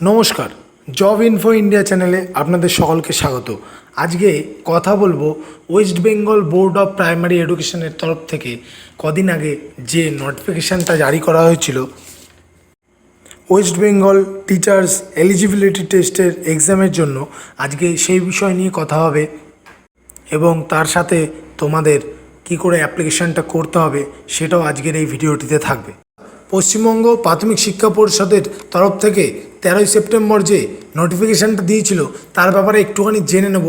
নমস্কার, job info India চ্যানেলে আপনাদের সকলকে স্বাগত। আজকে কথা বলবো West Bengal board of primary এডুকেশনের তরফ থেকে কদিন আগে যে নোটিফিকেশানটা জারি করা হয়েছিল ওয়েস্ট বেঙ্গল টিচার্স এলিজিবিলিটি টেস্টের এক্সামের জন্য। আজকে সেই বিষয় নিয়ে কথা হবে এবং তার সাথে তোমাদের কি করে অ্যাপ্লিকেশানটা করতে হবে সেটাও আজকের এই ভিডিওটিতে থাকবে। পশ্চিমবঙ্গ প্রাথমিক শিক্ষা পরিষদের তরফ থেকে 13ই সেপ্টেম্বর যে নোটিফিকেশানটা দিয়েছিল তার ব্যাপারে একটুখানি জেনে নেব।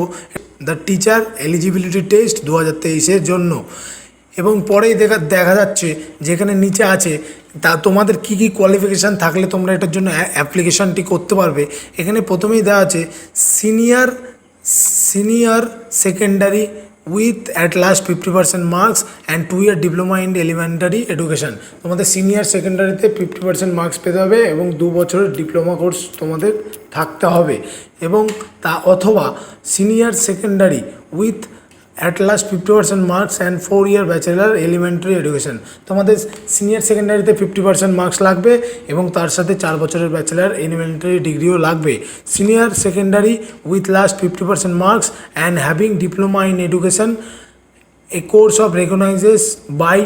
দ্য টিচার এলিজিবিলিটি টেস্ট 2023-এর জন্য, এবং পরেই দেখা যাচ্ছে যেখানে নিচে আছে তা তোমাদের কি কি কোয়ালিফিকেশান থাকলে তোমরা এটার জন্য অ্যাপ্লিকেশানটি করতে পারবে। এখানে প্রথমেই দেওয়া আছে senior secondary with at last 50% marks and 2 year diploma in elementary education. তোমাদের সিনিয়র সেকেন্ডারিতে 50% মার্কস পেতে হবে এবং 2 বছরের ডিপ্লোমা কোর্স তোমাদের থাকতে হবে, এবং তা অথবা senior secondary with at last 50% marks and 4 year bachelor elementary education. তোমাদের সিনিয়র সেকেন্ডারিতে 50% মার্কস লাগবে এবং তার সাথে 4 বছরের ব্যাচেলার এলিমেন্টারি ডিগ্রিও লাগবে। Senior secondary with last 50% marks and having diploma in education a course of recognises by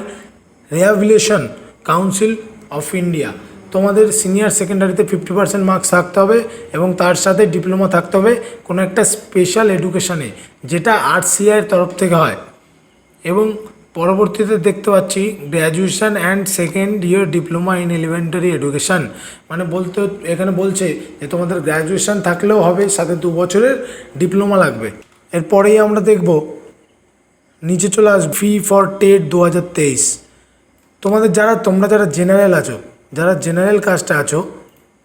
rehabilitation council of India. তোমাদের সিনিয়র সেকেন্ডারিতে 50% মার্কস থাকতে হবে এবং তার সাথে ডিপ্লোমা থাকতে হবে কোনো একটা স্পেশাল এডুকেশানে, যেটা RCI তরফ থেকে হয়। এবং পরবর্তীতে দেখতে পাচ্ছি graduation and second year diploma in elementary education, মানে বলতে এখানে বলছে যে তোমাদের গ্র্যাজুয়েশন থাকলেও হবে, সাথে 2 বছরের ডিপ্লোমা লাগবে। এরপরেই আমরা দেখব নিচে চলে আসবে ফি ফর টেট 2023। তোমরা যারা জেনারেল আছো, যারা জেনারেল কাস্টে আছো,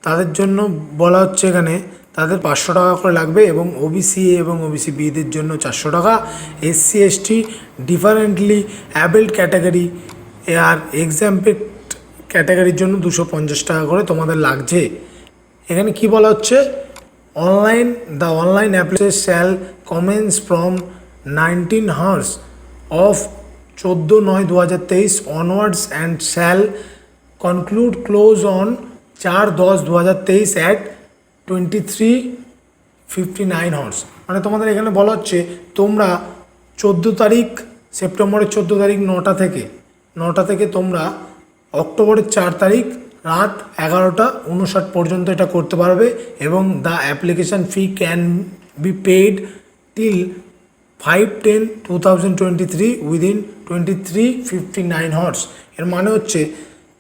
তাদের জন্য বলা হচ্ছে এখানে তাদের 500 টাকা করে লাগবে, এবং ওবিসি এবং ওবিসি বিদের জন্য 400 টাকা, SC ST ডিফারেন্টলি অ্যাবেলড ক্যাটাগরি আর এক্সাম্পেক্ট ক্যাটাগরির জন্য 250 টাকা করে তোমাদের লাগছে। এখানে কি বলা হচ্ছে, the online application shall commence from 19 hours of 14/9/2023 onwards and shall conclude close on 4/10/2023 at 23:59 hours। মানে তোমাদের এখানে বলা হচ্ছে তোমরা 14 তারিখ সেপ্টেম্বরের 14 তারিখ 9টা থেকে তোমরা অক্টোবরের 4 তারিখ রাত 11:59 পর্যন্ত এটা করতে পারবে, এবং the application fee can be paid till 5/10/2023 within 23:59 hours। এর মানে হচ্ছে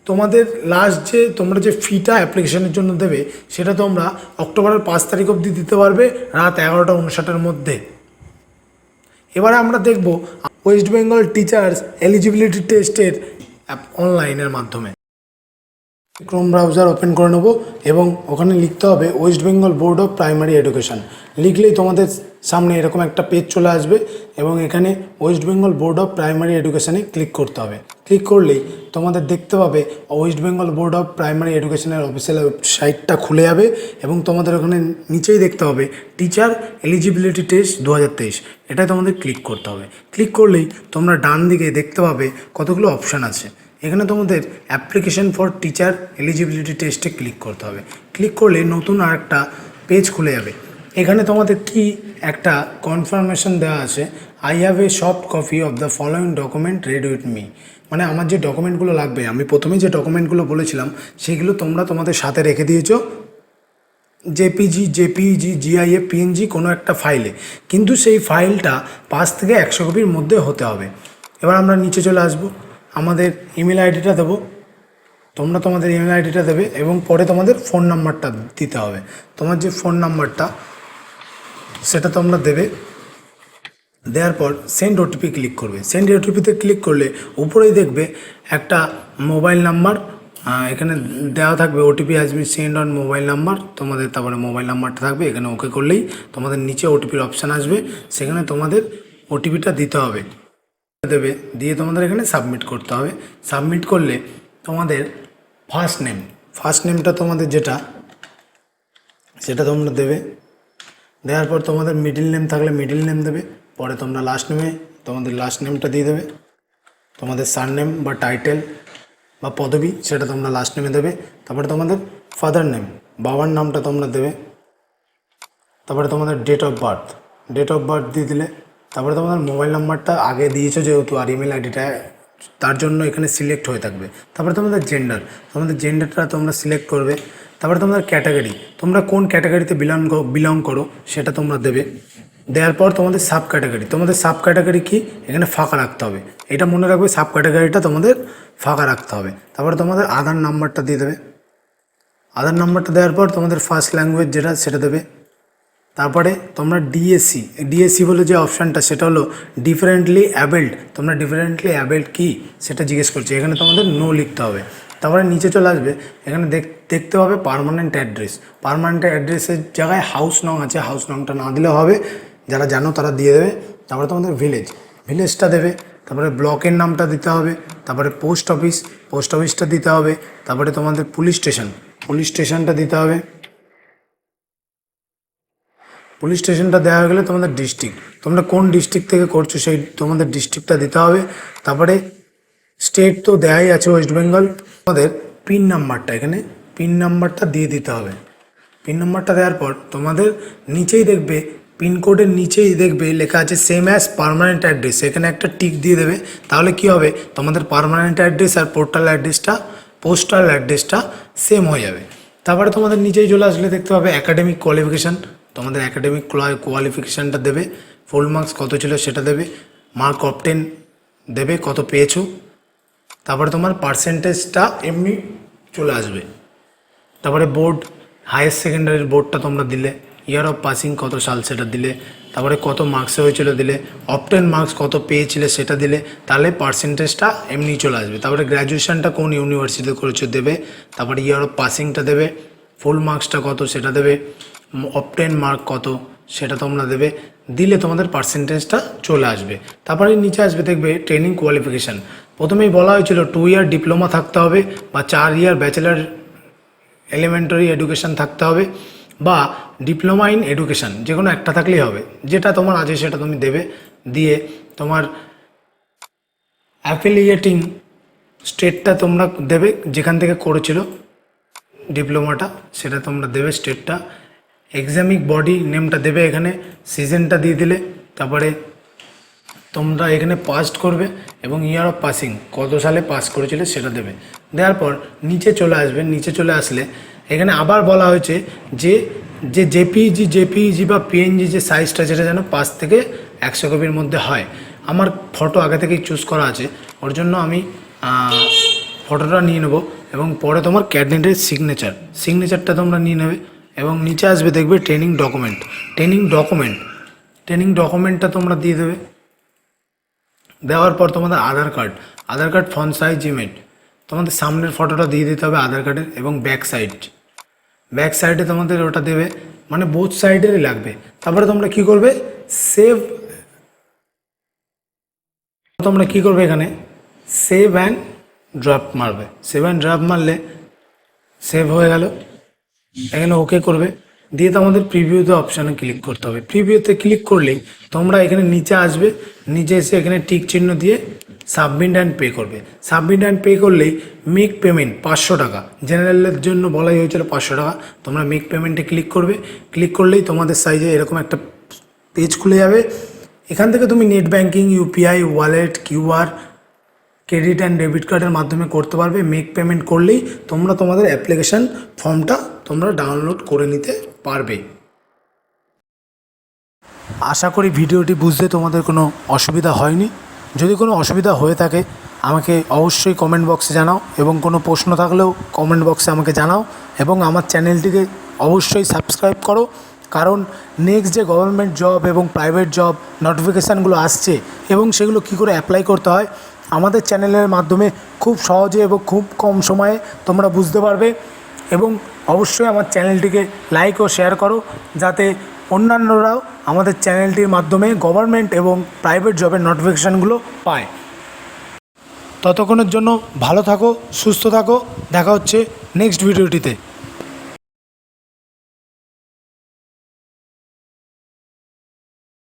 তোমাদের লাস্ট তোমরা যে ফিটা অ্যাপ্লিকেশনের জন্য দেবে সেটা তোমরা অক্টোবরের 5 তারিখ অবধি দিতে পারবে রাত 11:59-এর মধ্যে। এবারে আমরা দেখব ওয়েস্ট বেঙ্গল টিচার্স এলিজিবিলিটি টেস্টের অনলাইনের মাধ্যমে। ক্রোম ব্রাউজার ওপেন করে নেব এবং ওখানে লিখতে হবে West Bengal board of primary education. লিখলেই তোমাদের সামনে এরকম একটা পেজ চলে আসবে এবং এখানে West Bengal board of primary এডুকেশানে ক্লিক করতে হবে। ক্লিক করলেই তোমাদের দেখতে পাবে West Bengal board of primary এডুকেশানের অফিসিয়াল ওয়েবসাইটটা খুলে যাবে, এবং তোমাদের ওখানে নিচেই দেখতে হবে টিচার এলিজিবিলিটি টেস্ট 2023। এটাই তোমাদের ক্লিক করতে হবে। ক্লিক করলেই তোমরা ডান দিকে দেখতে পাবে কতগুলো অপশান আছে। এখানে তোমাদের অ্যাপ্লিকেশন ফর টিচার এলিজিবিলিটি টেস্টে ক্লিক করতে হবে। ক্লিক করলে নতুন আরেকটা পেজ খুলে যাবে। এখানে তোমাদের কি একটা কনফার্মেশন দেওয়া আছে, I have a soft copy of the following document red with me. মানে আমার যে ডকুমেন্টগুলো লাগবে, আমি প্রথমে যে ডকুমেন্টগুলো বলেছিলাম সেগুলো তোমরা তোমাদের সাথে রেখে দিয়েছো জেপিজি, GIF, PNG কোনো একটা ফাইলে, কিন্তু সেই ফাইলটা 5 থেকে 100 কপির মধ্যে হতে হবে। এবার আমরা নিচে চলে আসবো, আমাদের ইমেল আইডিটা দেবো, তোমরা তোমাদের ইমেল আইডিটা দেবে এবং পরে তোমাদের ফোন নাম্বারটা দিতে হবে। তোমার যে ফোন নাম্বারটা সেটা তোমরা দেবে, দেওয়ার পর সেন্ড ওটিপি ক্লিক করবে। সেন্ড ওটিপিতে ক্লিক করলে উপরেই দেখবে একটা মোবাইল নাম্বার এখানে দেওয়া থাকবে, OTP has been send on mobile number. তোমাদের তারপরে মোবাইল নাম্বারটা থাকবে, এখানে ওকে করলেই তোমাদের নিচে ওটিপির অপশান আসবে, সেখানে তোমাদের ওটিপিটা দিতে হবে, দিয়ে তোমাদের এখানে সাবমিট করতে হবে। সাবমিট করলে তোমাদের ফার্স্ট নেমটা তোমাদের সেটা তোমরা দেবে। দেওয়ার পর তোমাদের মিডিল নেম থাকলে মিডিল নেম দেবে, পরে তোমরা তোমাদের লাস্ট নেমটা দিয়ে দেবে। তোমাদের সারনেম বা টাইটেল বা পদবি সেটা তোমরা লাস্ট নেমে দেবে। তারপরে তোমাদের ফাদার নেম বাবার নামটা তোমরা দেবে, তারপরে তোমাদের ডেট অফ বার্থ দিয়ে দিলে, তারপরে তোমাদের মোবাইল নাম্বারটা আগে দিয়েছো যেহেতু আর ইমেল আইডিটা তার জন্য এখানে সিলেক্ট হয়ে থাকবে। তারপরে তোমাদের জেন্ডারটা তোমরা সিলেক্ট করবে। তারপরে তোমাদের ক্যাটাগরি, তোমরা কোন ক্যাটাগরিতে বিলং করো সেটা তোমরা দেবে। দেওয়ার পর তোমাদের সাব ক্যাটাগরি কি এখানে ফাঁকা রাখতে হবে, এটা মনে রাখবে সাব ক্যাটাগরিটা তোমাদের ফাঁকা রাখতে হবে। তারপরে তোমাদের আধার নাম্বারটা দিয়ে দেবে। আধার নাম্বারটা দেওয়ার পর তোমাদের ফার্স্ট ল্যাঙ্গুয়েজ যেটা সেটা দেবে। তারপরে তোমরা ডিএসসি বলে যে অপশানটা সেটা হলো ডিফারেন্টলি অ্যাবেল্ড, তোমরা ডিফারেন্টলি অ্যাবেল্ড কি সেটা জিজ্ঞেস করছে, এখানে তোমাদের নো লিখতে হবে। তারপরে নিচে চলে আসবে, এখানে দেখতে হবে পার্মানেন্ট অ্যাড্রেসের জায়গায় হাউস নং আছে, হাউস নংটা না দিলেও হবে, যারা জানো তারা দিয়ে দেবে। তারপরে তোমাদের ভিলেজটা দেবে। তারপরে ব্লকের নামটা দিতে হবে। তারপরে পোস্ট অফিসটা দিতে হবে। তারপরে তোমাদের পুলিশ স্টেশনটা দিতে হবে। পুলিশ স্টেশনটা দেওয়া হয়ে গেলে তোমাদের ডিস্ট্রিক্ট, তোমরা কোন ডিস্ট্রিক্ট থেকে করছো সেই তোমাদের ডিস্ট্রিক্টটা দিতে হবে। তারপরে স্টেট তো দেওয়াই আছে ওয়েস্ট বেঙ্গল। তোমাদের পিন নাম্বারটা দিয়ে দিতে হবে। পিন নাম্বারটা দেওয়ার পর তোমাদের নিচেই দেখবে, পিনকোডের নিচেই দেখবে লেখা আছে সেম অ্যাজ পার্মানেন্ট অ্যাড্রেস, এখানে একটা টিক দিয়ে দেবে। তাহলে কি হবে, তোমাদের পার্মানেন্ট অ্যাড্রেস আর পোস্টাল অ্যাড্রেসটা সেম হয়ে যাবে। তারপরে তোমাদের নিচেই চলে আসলে দেখতে পাবে অ্যাকাডেমিক কোয়ালিফিকেশান, তোমাদের অ্যাকাডেমিক কোয়ালিফিকেশানটা দেবে। ফুল মার্কস কত ছিল সেটা দেবে, মার্ক অফ 10 দেবে কত পেয়েছো। তারপরে তোমার পার্সেন্টেজটা এমনি চলে আসবে। তারপরে হায়ার সেকেন্ডারির বোর্ডটা তোমরা দিলে, ইয়ার অফ পাসিং কত সাল সেটা দিলে, তারপরে কত মার্কসে হয়েছিল দিলে, অফ 10 মার্কস কত পেয়েছিলে সেটা দিলে, তাহলে পার্সেন্টেজটা এমনি চলে আসবে। তারপরে গ্র্যাজুয়েশনটা কোন ইউনিভার্সিটিতে করেছো দেবে, তারপরে ইয়ার অফ পাসিংটা দেবে, ফুল মার্কসটা কত সেটা দেবে, অফ 10 মার্ক কত সেটা তোমরা দেবে, দিলে তোমাদের পার্সেন্টেজটা চলে আসবে। তারপরে নিচে আসবে দেখবে ট্রেনিং কোয়ালিফিকেশান, প্রথমেই বলা হয়েছিল 2 ইয়ার ডিপ্লোমা থাকতে হবে বা 4 ইয়ার ব্যাচেলার এলিমেন্টারি এডুকেশান থাকতে হবে বা ডিপ্লোমা ইন এডুকেশান, যে কোনো একটা থাকলেই হবে, যেটা তোমার আছে সেটা তুমি দেবে। দিয়ে তোমার অ্যাফিলিয়েটিং স্টেটটা তোমরা দেবে, যেখান থেকে করেছিল ডিপ্লোমাটা সেটা তোমরা দেবে স্টেটটা। এক্সামিক বডি নেমটা দেবে, এখানে সিজনটা দিয়ে দিলে। তারপরে তোমরা এখানে পাস্ট করবে এবং ইয়ার অফ পাসিং কত সালে পাস করেছিলে সেটা দেবে। দেওয়ার পর নিচে চলে আসলে এখানে আবার বলা হয়েছে যে জেপিইজি বা পিএনজি যে সাইজটা সেটা যেন 5 থেকে 100 কপির মধ্যে হয়। আমার ফটো আগে থেকেই চুজ করা আছে, ওর জন্য আমি ফটোটা নিয়ে নেবো এবং পরে তোমার ক্যান্ডিডেটের সিগনেচারটা তোমরা নিয়ে নেবে। এবং নিচে আসবে দেখবে ট্রেনিং ডকুমেন্টটা তোমরা দিয়ে দেবে। দেওয়ার পর তোমাদের আধার কার্ড ফ্রন্ট সাইজ ইমেজ, তোমাদের সামনের ফটোটা দিয়ে দিতে হবে আধার কার্ডের, এবং ব্যাক সাইডে তোমাদের ওটা দেবে, মানে বোথ সাইডেরই লাগবে। তারপরে তোমরা কি করবে, এখানে সেভ অ্যান্ড ড্রাফট মারলে সেভ হয়ে গেল। এখানে ওকে করবে, দিয়ে তোমাদের প্রিভিউতে অপশানে ক্লিক করতে হবে। প্রিভিউতে ক্লিক করলেই তোমরা এখানে নিচে আসবে, নিচে এসে এখানে টিক চিহ্ন দিয়ে সাবমিট অ্যান্ড পে করলেই মেক পেমেন্ট 500 টাকা, জেনারেলের জন্য বলাই হয়েছিল 500 টাকা। তোমরা মেক পেমেন্টে ক্লিক করলেই তোমাদের সাইজে এরকম একটা পেজ খুলে যাবে। এখান থেকে তুমি net banking, UPI, wallet, QR, credit and debit কার্ডের মাধ্যমে করতে পারবে। মেক পেমেন্ট করলেই তোমরা তোমাদের অ্যাপ্লিকেশান ফর্মটা তোমরা ডাউনলোড করে নিতে পারবে। আশা করি ভিডিওটি বুঝতে তোমাদের কোনো অসুবিধা হয়নি। যদি কোনো অসুবিধা হয়ে থাকে আমাকে অবশ্যই কমেন্ট বক্সে জানাও, এবং কোনো প্রশ্ন থাকলেও কমেন্ট বক্সে আমাকে জানাও, এবং আমার চ্যানেলটিকে অবশ্যই সাবস্ক্রাইব করো, কারণ নেক্সট যে গভর্নমেন্ট জব এবং প্রাইভেট জব নোটিফিকেশানগুলো আসছে এবং সেগুলো কী করে অ্যাপ্লাই করতে হয় আমাদের চ্যানেলের মাধ্যমে খুব সহজে এবং খুব কম সময়ে তোমরা বুঝতে পারবে। এবং অবশ্যই আমার চ্যানেলটিকে লাইক ও শেয়ার করো, যাতে অন্যান্যরাও আমাদের চ্যানেলটির মাধ্যমে গভর্নমেন্ট এবং প্রাইভেট জবের নোটিফিকেশানগুলো পায়। ততক্ষণের জন্য ভালো থাকো, সুস্থ থাকো, দেখা হচ্ছে নেক্সট ভিডিওটিতে।